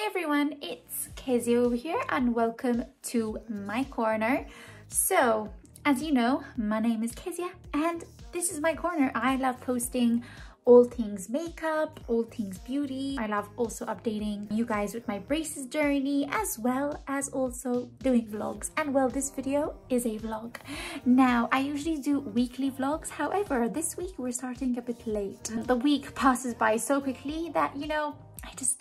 everyone, it's Kezzie over here and welcome to my corner. So, as you know, my name is Kezzie and this is my corner. I love posting all things makeup, all things beauty. I love also updating you guys with my braces journey as well as also doing vlogs. And well, this video is a vlog. Now, I usually do weekly vlogs. However, this week we're starting a bit late. The week passes by so quickly that, you know,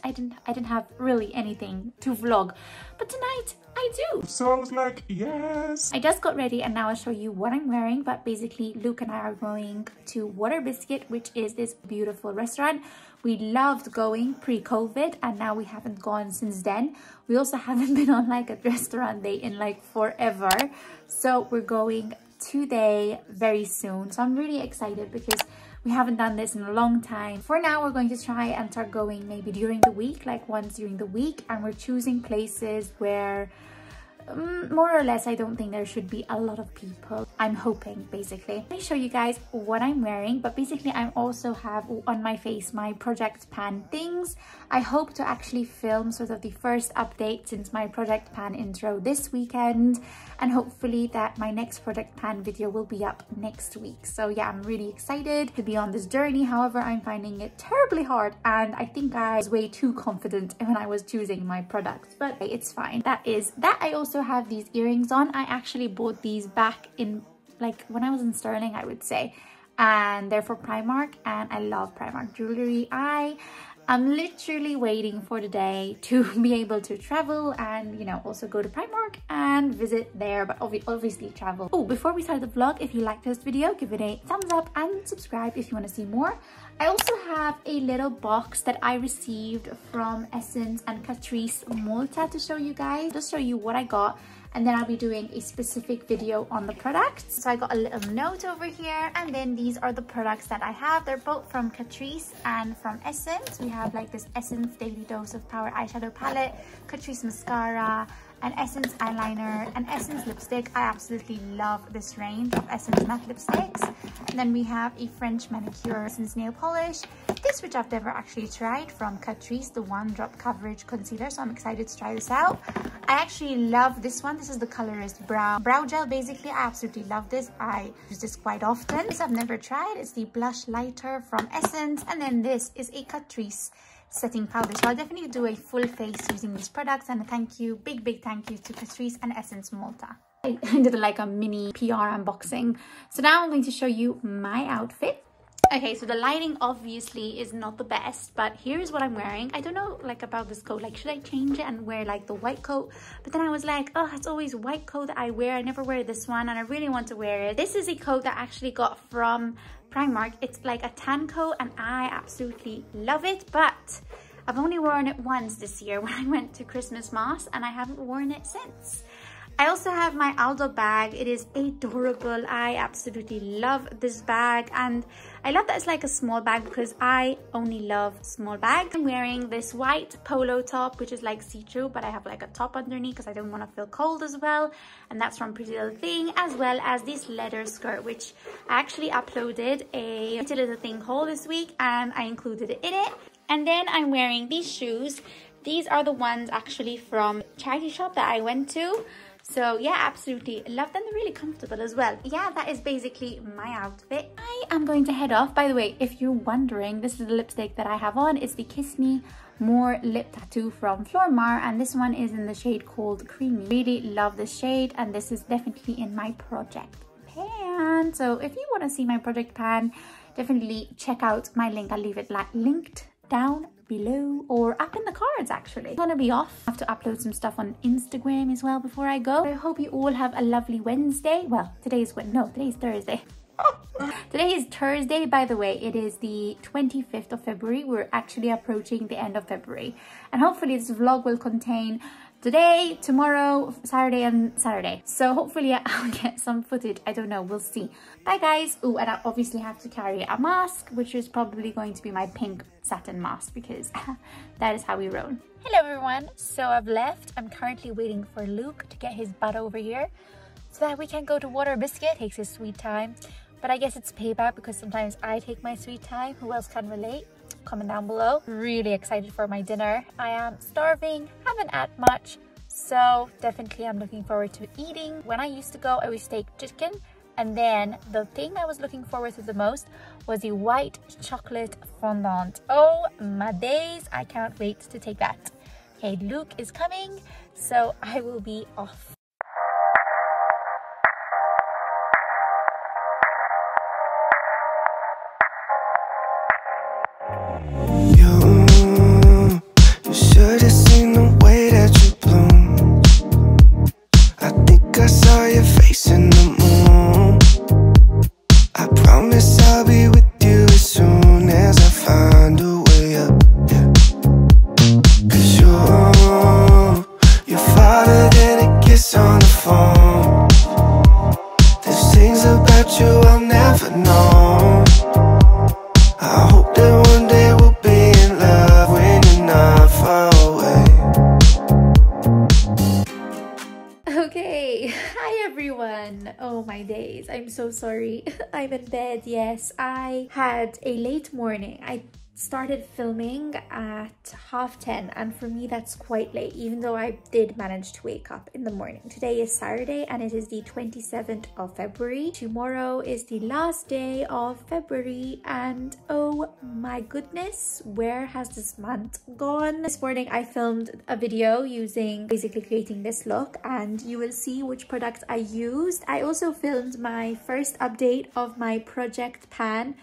I didn't have really anything to vlog, but tonight I do. So I was like, yes. I just got ready and now I'll show you what I'm wearing. But basically, Luke and I are going to WATERBISCUIT, which is this beautiful restaurant. We loved going pre-COVID and now we haven't gone since then. We also haven't been on like a restaurant day in like forever. So we're going today very soon. So I'm really excited because we haven't done this in a long time. For now, we're going to try and start going maybe during the week, like once during the week. And we're choosing places where more or less, I don't think there should be a lot of people. I'm hoping, basically. Let me show you guys what I'm wearing. But basically, I also have on my face my Project Pan things. I hope to actually film sort of the first update since my Project Pan intro this weekend. And hopefully that my next Project Pan video will be up next week. So yeah, I'm really excited to be on this journey. However, I'm finding it terribly hard. And I think I was way too confident when I was choosing my products. But it's fine. That is that. I also have these earrings on. I actually bought these back in like when I was in Sterling, I would say, and they're for PRIMARK and I love PRIMARK jewelry. I'm literally waiting for the day to be able to travel and, you know, also go to PRIMARK and visit there, but obviously travel. Oh, before we start the vlog, if you like this video, give it a thumbs up and subscribe if you want to see more. I also have a little box that I received from Essence and Catrice Malta to show you guys. Just show you what I got. And then I'll be doing a specific video on the products. So I got a little note over here. And then these are the products that I have. They're both from Catrice and from Essence. We have like this Essence Daily Dose of Power eyeshadow palette, Catrice mascara, an Essence eyeliner, and Essence lipstick. I absolutely love this range of Essence matte lipsticks. And then we have a French manicure Essence nail polish. This, which I've never actually tried, from Catrice, the One Drop Coverage Concealer. So I'm excited to try this out. I actually love this one. This is the colorist brow gel. Basically, I absolutely love this. I use this quite often. This I've never tried. It's the blush lighter from Essence. And then this is a Catrice setting powder. So I'll definitely do a full face using these products. And a thank you, big thank you to Catrice and Essence Malta. I did like a mini PR unboxing. So now I'm going to show you my outfit. Okay, so the lighting obviously is not the best, but here's what I'm wearing. I don't know like about this coat, like should I change it and wear like the white coat? But then I was like, oh, it's always white coat that I wear. I never wear this one and I really want to wear it. This is a coat that I actually got from PRIMARK. It's like a tan coat and I absolutely love it, but I've only worn it once this year when I went to Christmas Mass and I haven't worn it since. I also have my ALDO bag. It is adorable. I absolutely love this bag and I love that it's like a small bag because I only love small bags. I'm wearing this white polo top which is like see-through, but I have like a top underneath because I don't want to feel cold as well, and that's from Pretty Little Thing, as well as this leather skirt which I actually uploaded a Pretty Little Thing haul this week and I included it in it. And then I'm wearing these shoes. These are the ones actually from charity shop that I went to. So yeah, absolutely love them. They're really comfortable as well. Yeah, that is basically my outfit. I am going to head off. By the way, if you're wondering, this is the lipstick that I have on. It's the Kiss Me More lip tattoo from Flormar, and this one is in the shade called Creamy. Really love this shade, and this is definitely in my Project Pan. So if you want to see my Project Pan, definitely check out my link. I'll leave it linked down below or up in the cards. Actually, I'm gonna be off. I have to upload some stuff on Instagram as well before I go. I hope you all have a lovely Wednesday. Well, today's Thursday. Today is Thursday, by the way. It is the 25th of February. We're actually approaching the end of February, and hopefully this vlog will contain today, tomorrow, Saturday and Saturday. So hopefully I'll get some footage. I don't know, we'll see. Bye guys. Oh, and I obviously have to carry a mask, which is probably going to be my pink satin mask because that is how we roll. Hello everyone. So I've left. I'm currently waiting for Luke to get his butt over here so that we can go to WATERBISCUIT. Takes his sweet time. But I guess it's payback because sometimes I take my sweet time. Who else can relate? comment down below. Really excited for my dinner. I am starving, haven't had much, so definitely I'm looking forward to eating. When I used to go, I would take chicken, and then the thing I was looking forward to the most was the white chocolate fondant. Oh my days, I can't wait to take that. Okay, Luke is coming, so I will be off. You should have seen the way that you bloom. I think I saw your face in the moon. I promise I'll be with you as soon as I find a way up, yeah. 'Cause you're farther than a kiss on the phone. There's things about you I'll never know. I hope that one day we'll be in love when you're not far away. Okay, hi everyone. Oh my days, I'm so sorry. I'm in bed. Yes, I had a late morning. I started filming at 10:30, and for me that's quite late, even though I did manage to wake up in the morning. Today is Saturday and it is the 27th of February. Tomorrow is the last day of February, and oh my goodness, where has this month gone? This morning I filmed a video using basically creating this look, and you will see which products I used. I also filmed my first update of my project pan,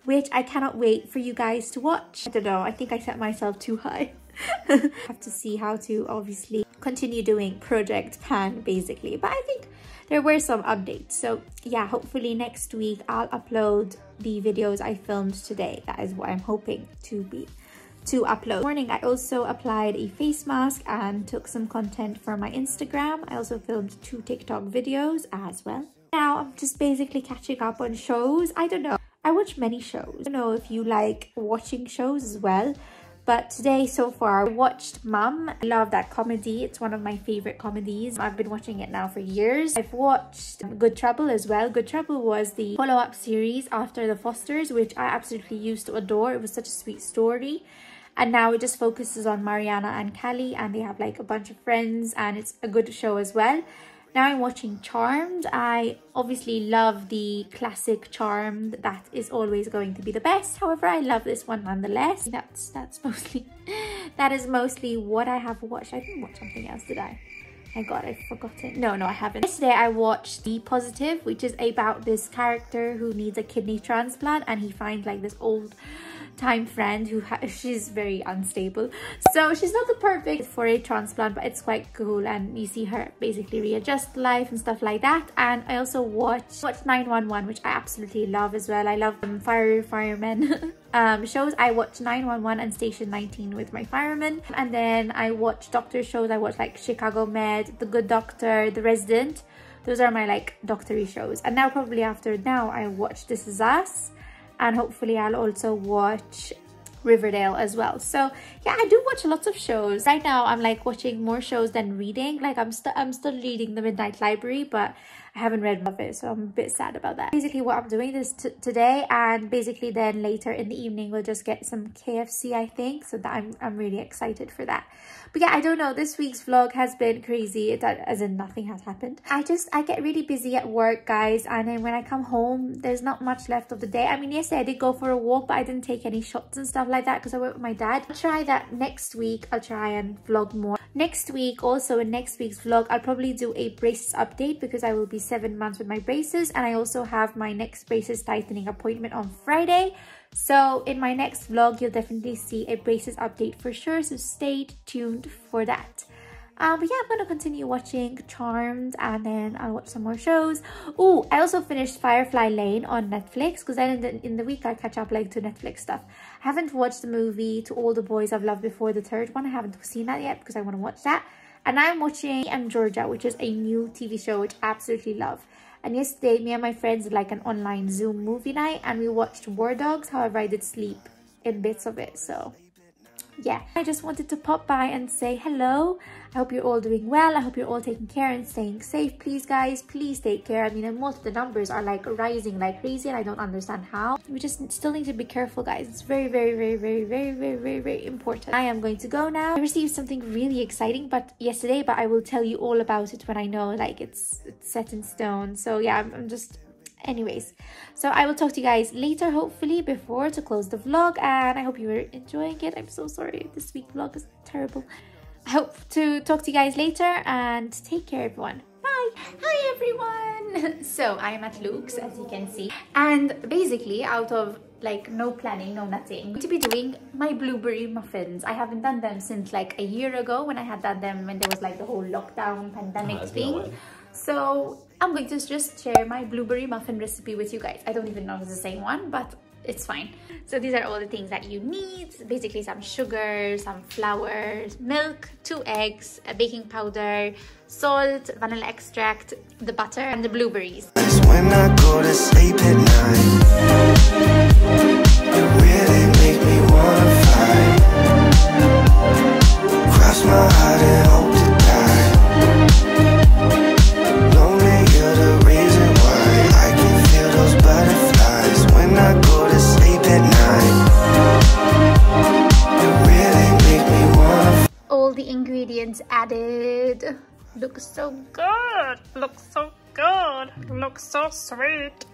which I cannot wait for you guys to watch. I don't know, I think I set myself too high. I have to see how to obviously continue doing project pan basically, but I think there were some updates. So yeah, hopefully next week I'll upload the videos I filmed today. That is what I'm hoping to upload. This morning I also applied a face mask and took some content for my Instagram. I also filmed 2 TikTok videos as well. Now I'm just basically catching up on shows. I don't know, I watch many shows. I don't know if you like watching shows as well, but today so far I watched Mum. I love that comedy. It's one of my favorite comedies. I've been watching it now for years. I've watched Good Trouble as well. Good Trouble was the follow-up series after The Fosters, which I absolutely used to adore. It was such a sweet story. And now it just focuses on Mariana and Callie, and they have like a bunch of friends, and it's a good show as well. Now I'm watching Charmed. I obviously love the classic Charmed. That is always going to be the best. However, I love this one nonetheless. That is mostly what I have watched. I didn't watch something else, did I? My god, I've forgotten. No, I haven't. Yesterday I watched The Positive, which is about this character who needs a kidney transplant, and he finds like this old time friend who she's very unstable, so she's not the perfect for a transplant, but it's quite cool, and you see her basically readjust life and stuff like that. And I also watched 911, which I absolutely love as well. I love firemen shows. I watched 911 and Station 19 with my firemen, and then I watched doctor shows. I watched like Chicago Med, The Good Doctor, The Resident. Those are my like doctory shows. And now probably after now I watch This Is Us, and hopefully I'll also watch Riverdale as well. So yeah, I do watch lots of shows. Right now I'm like watching more shows than reading. Like I'm still reading The Midnight Library, but I haven't read all of it, so I'm a bit sad about that. Basically what I'm doing is today, and basically then later in the evening we'll just get some KFC, I think, so that I'm really excited for that. But yeah, I don't know, this week's vlog has been crazy, as in nothing has happened. I get really busy at work, guys, and then when I come home there's not much left of the day. I mean, yesterday I did go for a walk, but I didn't take any shots and stuff like that because I went with my dad. I'll try that next week. I'll try and vlog more next week. Also in next week's vlog I'll probably do a braces update because I will be 7 months with my braces, and I also have my next braces tightening appointment on Friday. So in my next vlog you'll definitely see a braces update for sure, so stay tuned for that. But yeah, I'm gonna continue watching Charmed, and then I'll watch some more shows. Oh, I also finished Firefly Lane on Netflix, because then in the week I catch up like to Netflix stuff. I haven't watched the movie To All the Boys I've Loved Before, the third one. I haven't seen that yet because I want to watch that. And I'm watching Georgia, which is a new TV show which I absolutely love. And yesterday, me and my friends did like an online Zoom movie night, and we watched War Dogs. However, I did sleep in bits of it, so yeah, I just wanted to pop by and say hello. I hope you're all doing well. I hope you're all taking care and staying safe. Please guys, please take care. I mean, most of the numbers are like rising like crazy and I don't understand how. We just still need to be careful, guys. It's very, very, very, very, very, very, very, very important. I am going to go now. I received something really exciting yesterday, but I will tell you all about it when I know like it's set in stone. So yeah, I'm just... Anyways, so I will talk to you guys later, hopefully, before to close the vlog, and I hope you were enjoying it. I'm so sorry, this week vlog is terrible. I hope to talk to you guys later, and take care, everyone. Bye. Hi everyone. So I am at Luke's, as you can see, and basically out of like no planning, no nothing, I'm going to be doing my blueberry muffins. I haven't done them since like a year ago when I had done them when there was like the whole lockdown pandemic thing. So I'm going to just share my blueberry muffin recipe with you guys. I don't even know if it's the same one, but it's fine. So these are all the things that you need. Basically some sugar, some flour, milk, 2 eggs, a baking powder, salt, vanilla extract, the butter, and the blueberries. When I go to sleep at night, you really make me wanna fight. Cross my heart and hope to die. Lonely, you're the reason why I can feel those butterflies when I go to sleep at night. You really make me wanna. All the ingredients added. Looks so good. Looks so good. Looks so sweet.